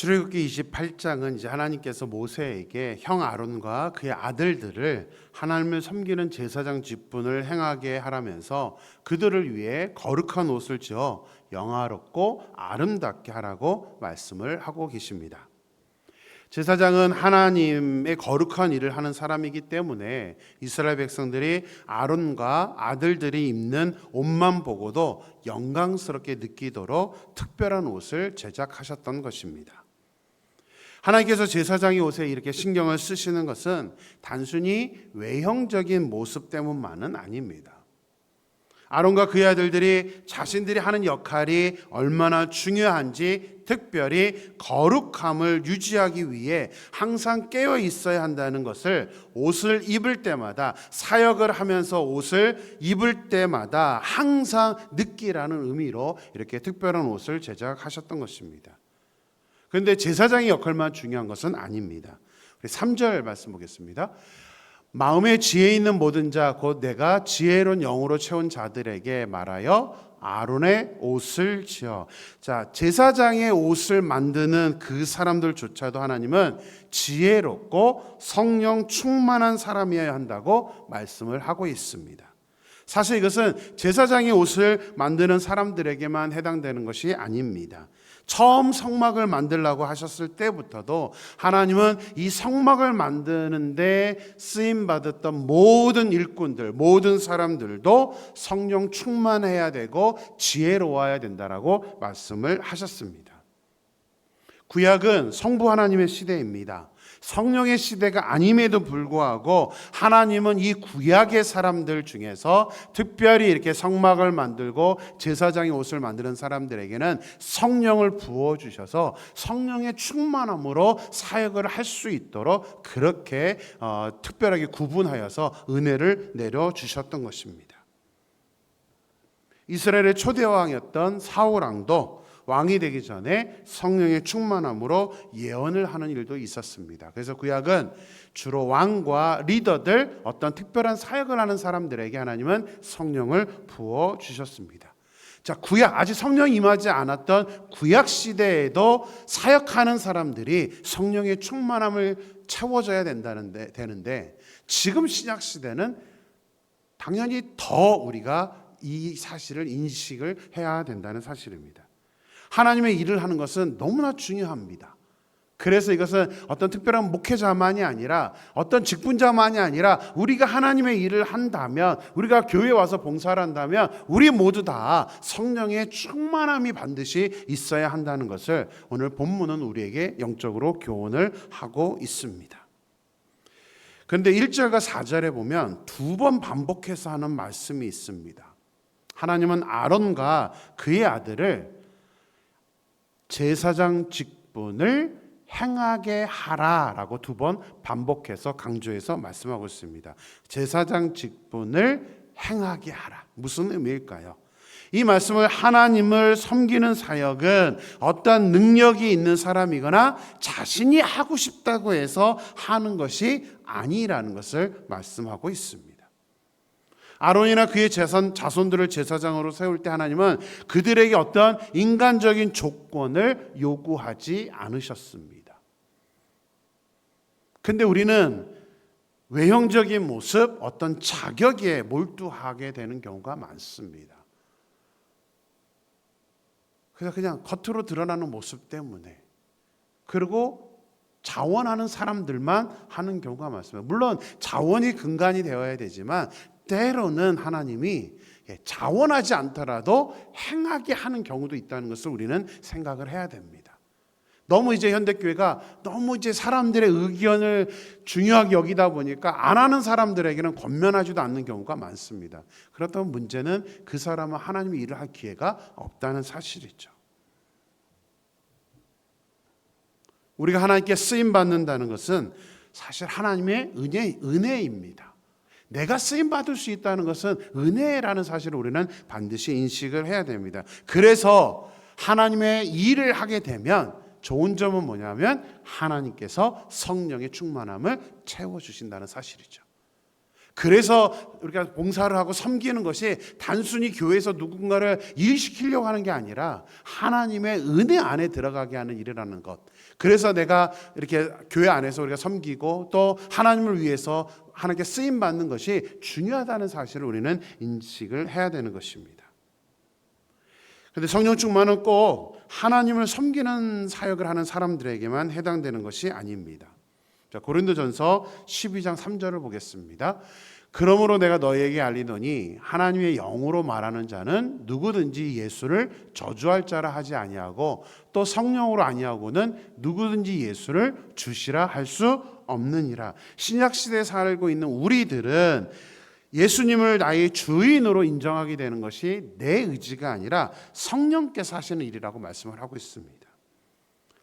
출애굽기 28장은 이제 하나님께서 모세에게 형 아론과 그의 아들들을 하나님을 섬기는 제사장 직분을 행하게 하라면서 그들을 위해 거룩한 옷을 지어 영화롭고 아름답게 하라고 말씀을 하고 계십니다. 제사장은 하나님의 거룩한 일을 하는 사람이기 때문에 이스라엘 백성들이 아론과 아들들이 입는 옷만 보고도 영광스럽게 느끼도록 특별한 옷을 제작하셨던 것입니다. 하나님께서 제사장의 옷에 이렇게 신경을 쓰시는 것은 단순히 외형적인 모습 때문만은 아닙니다. 아론과 그의 아들들이 자신들이 하는 역할이 얼마나 중요한지, 특별히 거룩함을 유지하기 위해 항상 깨어 있어야 한다는 것을 옷을 입을 때마다, 사역을 하면서 옷을 입을 때마다 항상 느끼라는 의미로 이렇게 특별한 옷을 제작하셨던 것입니다. 그런데 제사장의 역할만 중요한 것은 아닙니다. 우리 3절 말씀 보겠습니다. 마음에 지혜 있는 모든 자 곧 내가 지혜로운 영으로 채운 자들에게 말하여 아론의 옷을 지어. 자, 제사장의 옷을 만드는 그 사람들조차도 하나님은 지혜롭고 성령 충만한 사람이어야 한다고 말씀을 하고 있습니다. 사실 이것은 제사장의 옷을 만드는 사람들에게만 해당되는 것이 아닙니다. 처음 성막을 만들라고 하셨을 때부터도 하나님은 이 성막을 만드는데 쓰임받았던 모든 일꾼들, 모든 사람들도 성령 충만해야 되고 지혜로워야 된다라고 말씀을 하셨습니다. 구약은 성부 하나님의 시대입니다. 성령의 시대가 아님에도 불구하고 하나님은 이 구약의 사람들 중에서 특별히 이렇게 성막을 만들고 제사장의 옷을 만드는 사람들에게는 성령을 부어주셔서 성령의 충만함으로 사역을 할 수 있도록 그렇게 특별하게 구분하여서 은혜를 내려주셨던 것입니다. 이스라엘의 초대왕이었던 사울왕도 왕이 되기 전에 성령의 충만함으로 예언을 하는 일도 있었습니다. 그래서 구약은 주로 왕과 리더들, 어떤 특별한 사역을 하는 사람들에게 하나님은 성령을 부어 주셨습니다. 자, 구약, 아직 성령이 임하지 않았던 구약 시대에도 사역하는 사람들이 성령의 충만함을 채워져야 되는데 지금 신약 시대는 당연히 더 우리가 이 사실을 인식을 해야 된다는 사실입니다. 하나님의 일을 하는 것은 너무나 중요합니다. 그래서 이것은 어떤 특별한 목회자만이 아니라, 어떤 직분자만이 아니라 우리가 하나님의 일을 한다면, 우리가 교회에 와서 봉사를 한다면 우리 모두 다 성령의 충만함이 반드시 있어야 한다는 것을 오늘 본문은 우리에게 영적으로 교훈을 하고 있습니다. 그런데 1절과 4절에 보면 두 번 반복해서 하는 말씀이 있습니다. 하나님은 아론과 그의 아들을 제사장 직분을 행하게 하라라고 두 번 반복해서 강조해서 말씀하고 있습니다. 제사장 직분을 행하게 하라. 무슨 의미일까요? 이 말씀을 하나님을 섬기는 사역은 어떤 능력이 있는 사람이거나 자신이 하고 싶다고 해서 하는 것이 아니라는 것을 말씀하고 있습니다. 아론이나 그의 자손들을 제사장으로 세울 때 하나님은 그들에게 어떤 인간적인 조건을 요구하지 않으셨습니다. 근데 우리는 외형적인 모습, 어떤 자격에 몰두하게 되는 경우가 많습니다. 그래서 그냥 겉으로 드러나는 모습 때문에, 그리고 자원하는 사람들만 하는 경우가 많습니다. 물론 자원이 근간이 되어야 되지만 때로는 하나님이 자원하지 않더라도 행하게 하는 경우도 있다는 것을 우리는 생각을 해야 됩니다. 너무 이제 현대교회가 너무 이제 사람들의 의견을 중요하게 여기다 보니까 안 하는 사람들에게는 권면하지도 않는 경우가 많습니다. 그렇다면 문제는 그 사람은 하나님의 일을 할 기회가 없다는 사실이죠. 우리가 하나님께 쓰임 받는다는 것은 사실 하나님의 은혜입니다. 내가 쓰임 받을 수 있다는 것은 은혜라는 사실을 우리는 반드시 인식을 해야 됩니다. 그래서 하나님의 일을 하게 되면 좋은 점은 뭐냐면 하나님께서 성령의 충만함을 채워주신다는 사실이죠. 그래서 우리가 봉사를 하고 섬기는 것이 단순히 교회에서 누군가를 일시키려고 하는 게 아니라 하나님의 은혜 안에 들어가게 하는 일이라는 것. 그래서 내가 이렇게 교회 안에서 우리가 섬기고 또 하나님을 위해서 하나님께 쓰임 받는 것이 중요하다는 사실을 우리는 인식을 해야 되는 것입니다. 그런데 성령 충만은 꼭 하나님을 섬기는 사역을 하는 사람들에게만 해당되는 것이 아닙니다. 자, 고린도전서 12장 3절을 보겠습니다. 그러므로 내가 너희에게 알리노니 하나님의 영으로 말하는 자는 누구든지 예수를 저주할 자라 하지 아니하고 또 성령으로 아니하고는 누구든지 예수를 주시라 할 수 없느니라. 신약 시대에 살고 있는 우리들은 예수님을 나의 주인으로 인정하게 되는 것이 내 의지가 아니라 성령께서 하시는 일이라고 말씀을 하고 있습니다.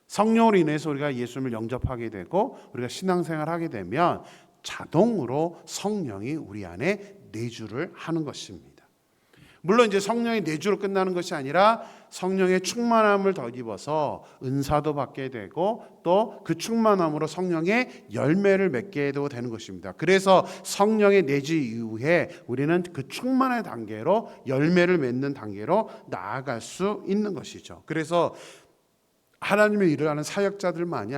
성령으로 인해서 우리가 예수님을 영접하게 되고 우리가 신앙생활을 하게 되면 자동으로 성령이 우리 안에 내주를 하는 것입니다. 물론 이제 성령이 내주로 끝나는 것이 아니라 성령의 충만함을 덧입어서 은사도 받게 되고 또 그 충만함으로 성령의 열매를 맺게 되는 것입니다. 그래서 성령의 내주 이후에 우리는 그 충만의 단계로 열매를 맺는 단계로 나아갈 수 있는 것이죠. 그래서 하나님의 일을 하는 사역자들만이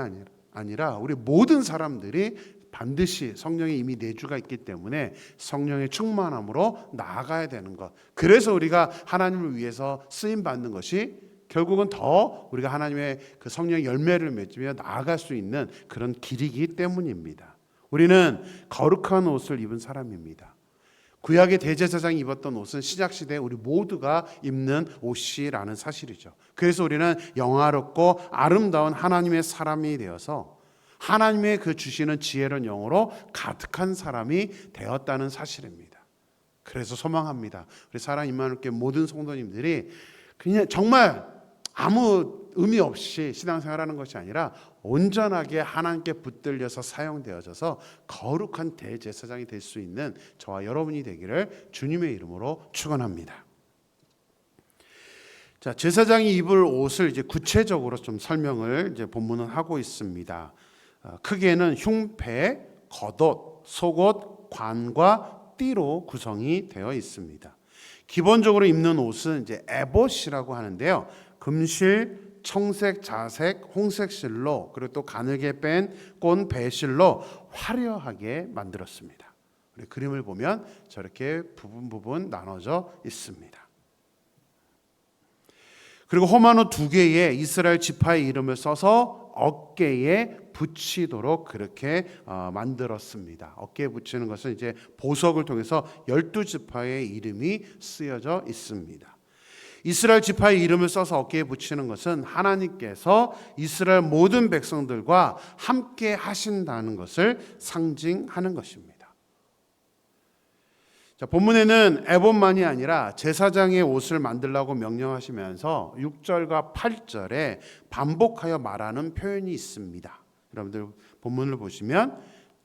아니라 우리 모든 사람들이 반드시 성령의 이미 내주가 있기 때문에 성령의 충만함으로 나아가야 되는 것. 그래서 우리가 하나님을 위해서 쓰임 받는 것이 결국은 더 우리가 하나님의 그 성령의 열매를 맺으며 나아갈 수 있는 그런 길이기 때문입니다. 우리는 거룩한 옷을 입은 사람입니다. 구약의 대제사장이 입었던 옷은 신약 시대에 우리 모두가 입는 옷이라는 사실이죠. 그래서 우리는 영화롭고 아름다운 하나님의 사람이 되어서 하나님의 그 주시는 지혜로운 영으로 가득한 사람이 되었다는 사실입니다. 그래서 소망합니다. 우리 사랑 임마누엘교회 모든 성도님들이 그냥 정말 아무 의미 없이 신앙생활하는 것이 아니라 온전하게 하나님께 붙들려서 사용되어져서 거룩한 대제사장이 될 수 있는 저와 여러분이 되기를 주님의 이름으로 축원합니다. 자, 제사장이 입을 옷을 이제 구체적으로 좀 설명을 이제 본문은 하고 있습니다. 크게는 흉패, 겉옷, 속옷, 관과 띠로 구성이 되어 있습니다. 기본적으로 입는 옷은 이제 에봇이라고 하는데요. 금실, 청색, 자색, 홍색 실로 그리고 또 가늘게 뺀 꼰 배실로 화려하게 만들었습니다. 우리 그림을 보면 저렇게 부분 나눠져 있습니다. 그리고 호마노 2개에 이스라엘 지파의 이름을 써서 어깨에 붙이도록 그렇게 만들었습니다. 어깨에 붙이는 것은 이제 보석을 통해서 12지파의 이름이 쓰여져 있습니다. 이스라엘 지파의 이름을 써서 어깨에 붙이는 것은 하나님께서 이스라엘 모든 백성들과 함께 하신다는 것을 상징하는 것입니다. 자, 본문에는 에봇만이 아니라 제사장의 옷을 만들라고 명령하시면서 6절과 8절에 반복하여 말하는 표현이 있습니다. 여러분들 본문을 보시면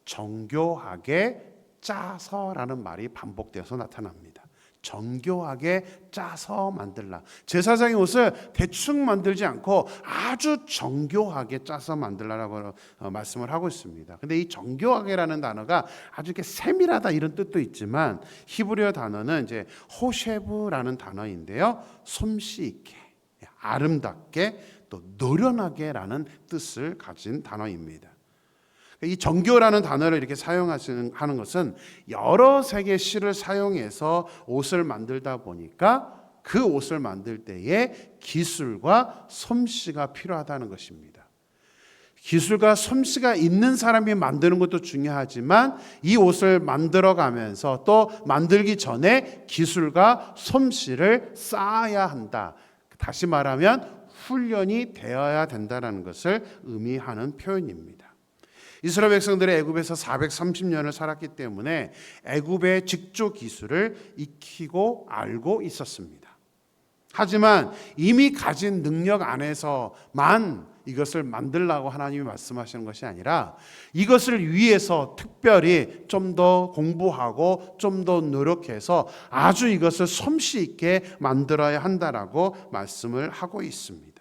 정교하게 짜서라는 말이 반복되어서 나타납니다. 정교하게 짜서 만들라. 제사장의 옷을 대충 만들지 않고 아주 정교하게 짜서 만들라라고 말씀을 하고 있습니다. 근데 이 정교하게라는 단어가 아주 이렇게 세밀하다 이런 뜻도 있지만 히브리어 단어는 이제 호셰브라는 단어인데요. 솜씨 있게, 아름답게, 또 노련하게라는 뜻을 가진 단어입니다. 이 정교라는 단어를 이렇게 사용하는 것은 여러 색의 실을 사용해서 옷을 만들다 보니까 그 옷을 만들 때에 기술과 솜씨가 필요하다는 것입니다. 기술과 솜씨가 있는 사람이 만드는 것도 중요하지만 이 옷을 만들어가면서 또 만들기 전에 기술과 솜씨를 쌓아야 한다. 다시 말하면 훈련이 되어야 된다는 것을 의미하는 표현입니다. 이스라엘 백성들이 애굽에서 430년을 살았기 때문에 애굽의 직조 기술을 익히고 알고 있었습니다. 하지만 이미 가진 능력 안에서만 이것을 만들라고 하나님이 말씀하시는 것이 아니라 이것을 위해서 특별히 좀 더 공부하고 좀 더 노력해서 아주 이것을 솜씨 있게 만들어야 한다라고 말씀을 하고 있습니다.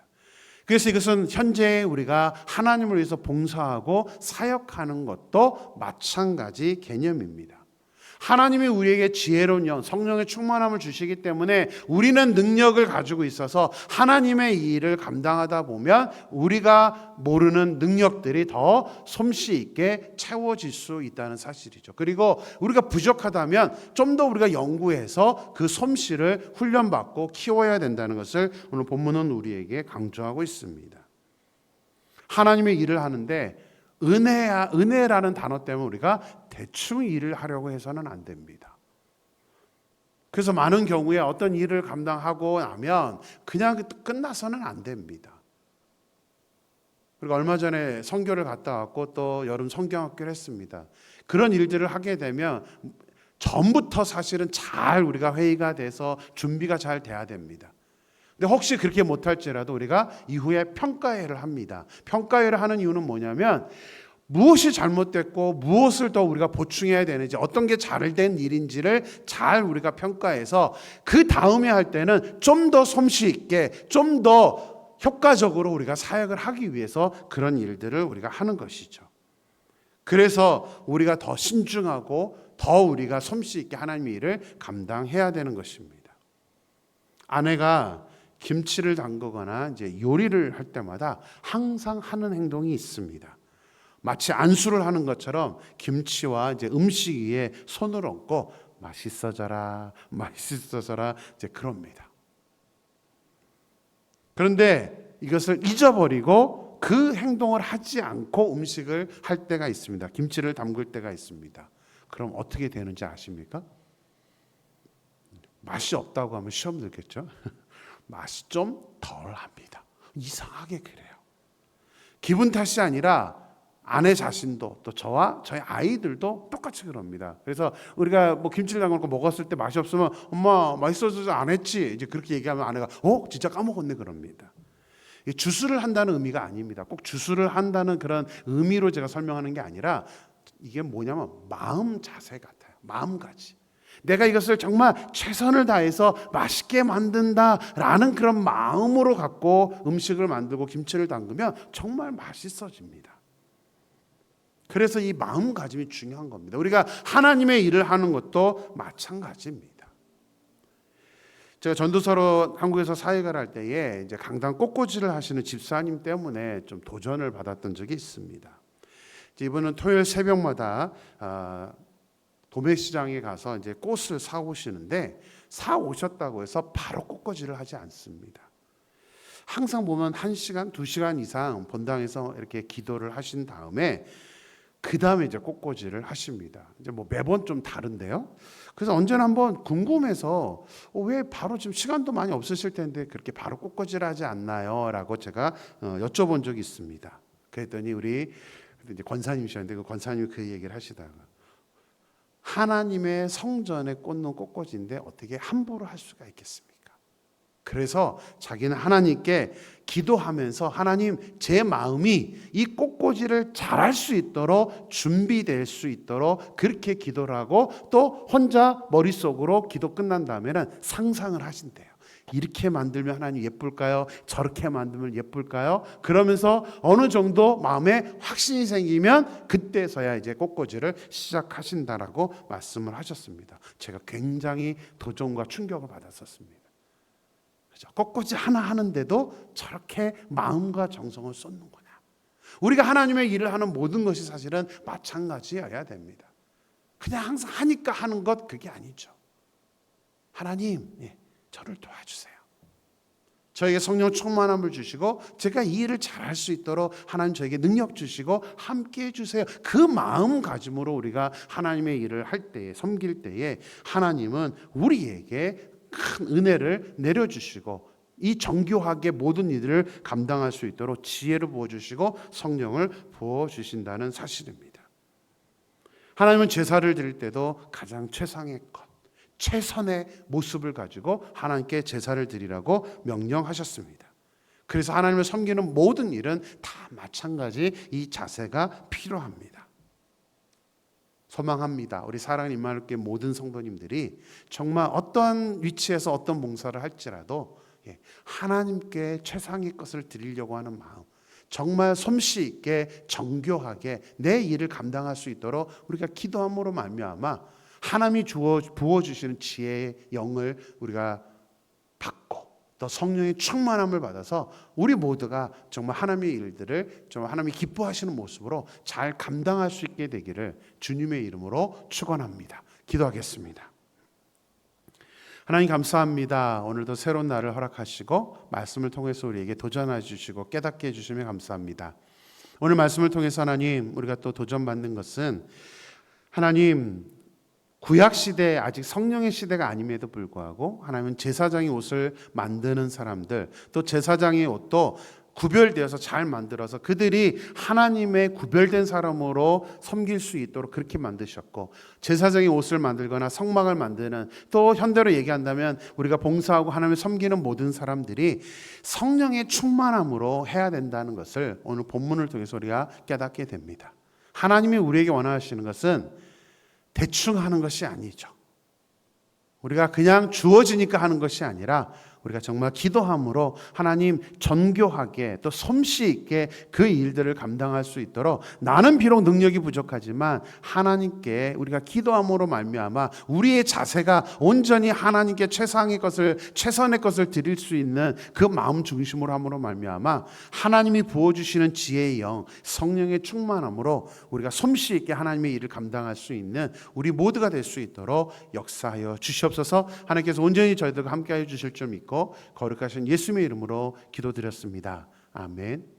그래서 이것은 현재 우리가 하나님을 위해서 봉사하고 사역하는 것도 마찬가지 개념입니다. 하나님이 우리에게 지혜로운 영, 성령의 충만함을 주시기 때문에 우리는 능력을 가지고 있어서 하나님의 일을 감당하다 보면 우리가 모르는 능력들이 더 솜씨 있게 채워질 수 있다는 사실이죠. 그리고 우리가 부족하다면 좀 더 우리가 연구해서 그 솜씨를 훈련받고 키워야 된다는 것을 오늘 본문은 우리에게 강조하고 있습니다. 하나님의 일을 하는데 은혜라는 단어 때문에 우리가 대충 일을 하려고 해서는 안 됩니다. 그래서 많은 경우에 어떤 일을 감당하고 나면 그냥 끝나서는 안 됩니다. 그리고 얼마 전에 선교를 갔다 왔고 또 여름 성경학교를 했습니다. 그런 일들을 하게 되면 전부터 사실은 잘 우리가 회의가 돼서 준비가 잘 돼야 됩니다. 근데 혹시 그렇게 못할지라도 우리가 이후에 평가회를 합니다. 평가회를 하는 이유는 뭐냐면 무엇이 잘못됐고 무엇을 더 우리가 보충해야 되는지, 어떤 게 잘 된 일인지를 잘 우리가 평가해서 그 다음에 할 때는 좀 더 솜씨 있게, 좀 더 효과적으로 우리가 사역을 하기 위해서 그런 일들을 우리가 하는 것이죠. 그래서 우리가 더 신중하고 더 우리가 솜씨 있게 하나님의 일을 감당해야 되는 것입니다. 아내가 김치를 담그거나 이제 요리를 할 때마다 항상 하는 행동이 있습니다. 마치 안수를 하는 것처럼 김치와 이제 음식 위에 손을 얹고 맛있어져라, 맛있어져라 이제 그럽니다. 그런데 이것을 잊어버리고 그 행동을 하지 않고 음식을 할 때가 있습니다. 김치를 담글 때가 있습니다. 그럼 어떻게 되는지 아십니까? 맛이 없다고 하면 시험 들겠죠? 맛이 좀 덜합니다. 이상하게 그래요. 기분 탓이 아니라 아내 자신도 또 저와 저희 아이들도 똑같이 그럽니다. 그래서 우리가 뭐 김치를 담그고 먹었을 때 맛이 없으면 엄마 맛있어져서 안 했지 이제 그렇게 얘기하면 아내가 진짜 까먹었네 그럽니다. 주술을 한다는 의미가 아닙니다. 꼭 주술을 한다는 그런 의미로 제가 설명하는 게 아니라 이게 뭐냐면 마음 자세 같아요. 마음가짐. 내가 이것을 정말 최선을 다해서 맛있게 만든다라는 그런 마음으로 갖고 음식을 만들고 김치를 담그면 정말 맛있어집니다. 그래서 이 마음가짐이 중요한 겁니다. 우리가 하나님의 일을 하는 것도 마찬가지입니다. 제가 전도사로 한국에서 사역을 할 때에 이제 강당 꽃꽂이를 하시는 집사님 때문에 좀 도전을 받았던 적이 있습니다. 이분은 토요일 새벽마다 도매시장에 가서 이제 꽃을 사 오시는데 사 오셨다고 해서 바로 꽃꽂이를 하지 않습니다. 항상 보면 1시간, 2시간 이상 본당에서 이렇게 기도를 하신 다음에 그 다음에 이제 꽃꽂이를 하십니다. 이제 뭐 매번 좀 다른데요. 그래서 언제나 한번 궁금해서 왜 바로 지금 시간도 많이 없으실 텐데 그렇게 바로 꽃꽂이를 하지 않나요? 라고 제가 여쭤본 적이 있습니다. 그랬더니 우리 이제 권사님이셨는데 그 권사님이 그 얘기를 하시다가 하나님의 성전에 꽂는 꽃꽂이인데 어떻게 함부로 할 수가 있겠습니까? 그래서 자기는 하나님께 기도하면서 하나님 제 마음이 이 꽃꽂이를 잘할 수 있도록 준비될 수 있도록 그렇게 기도를 하고 또 혼자 머릿속으로 기도 끝난 다음에는 상상을 하신대요. 이렇게 만들면 하나님 예쁠까요? 저렇게 만들면 예쁠까요? 그러면서 어느 정도 마음에 확신이 생기면 그때서야 이제 꽃꽂이를 시작하신다라고 말씀을 하셨습니다. 제가 굉장히 도전과 충격을 받았었습니다. 그렇죠? 꽃꽂이 하나 하는데도 저렇게 마음과 정성을 쏟는구나. 우리가 하나님의 일을 하는 모든 것이 사실은 마찬가지여야 됩니다. 그냥 항상 하니까 하는 것 그게 아니죠. 하나님, 저를 도와주세요. 저에게 성령 충만함을 주시고 제가 이 일을 잘할 수 있도록 하나님 저에게 능력 주시고 함께 해주세요. 그 마음가짐으로 우리가 하나님의 일을 할 때에 섬길 때에 하나님은 우리에게 큰 은혜를 내려주시고 이 정교하게 모든 일을 감당할 수 있도록 지혜를 부어주시고 성령을 부어주신다는 사실입니다. 하나님은 제사를 드릴 때도 가장 최상의 것, 최선의 모습을 가지고 하나님께 제사를 드리라고 명령하셨습니다. 그래서 하나님을 섬기는 모든 일은 다 마찬가지 이 자세가 필요합니다. 소망합니다. 우리 사랑하는 임마누엘교회 모든 성도님들이 정말 어떠한 위치에서 어떤 봉사를 할지라도 하나님께 최상의 것을 드리려고 하는 마음, 정말 솜씨 있게 정교하게 내 일을 감당할 수 있도록 우리가 기도함으로 말미암아 하나님이 부어주시는 지혜의 영을 우리가 받고 또 성령의 충만함을 받아서 우리 모두가 정말 하나님의 일들을 정말 하나님이 기뻐하시는 모습으로 잘 감당할 수 있게 되기를 주님의 이름으로 축원합니다. 기도하겠습니다. 하나님 감사합니다. 오늘도 새로운 날을 허락하시고 말씀을 통해서 우리에게 도전해 주시고 깨닫게 해주시며 감사합니다. 오늘 말씀을 통해서 하나님 우리가 또 도전받는 것은 하나님 구약시대에 아직 성령의 시대가 아님에도 불구하고 하나님은 제사장의 옷을 만드는 사람들, 또 제사장의 옷도 구별되어서 잘 만들어서 그들이 하나님의 구별된 사람으로 섬길 수 있도록 그렇게 만드셨고, 제사장의 옷을 만들거나 성막을 만드는, 또 현대로 얘기한다면 우리가 봉사하고 하나님을 섬기는 모든 사람들이 성령의 충만함으로 해야 된다는 것을 오늘 본문을 통해서 우리가 깨닫게 됩니다. 하나님이 우리에게 원하시는 것은 대충 하는 것이 아니죠. 우리가 그냥 주어지니까 하는 것이 아니라 우리가 정말 기도함으로 하나님 정교하게 또 솜씨 있게 그 일들을 감당할 수 있도록, 나는 비록 능력이 부족하지만 하나님께 우리가 기도함으로 말미암아 우리의 자세가 온전히 하나님께 최선의 것을 드릴 수 있는 그 마음 중심으로 함으로 말미암아 하나님이 부어주시는 지혜의 영, 성령의 충만함으로 우리가 솜씨 있게 하나님의 일을 감당할 수 있는 우리 모두가 될 수 있도록 역사하여 주시옵소서. 하나님께서 온전히 저희들과 함께하여 주실 줄 믿고 거룩하신 예수님의 이름으로 기도드렸습니다. 아멘.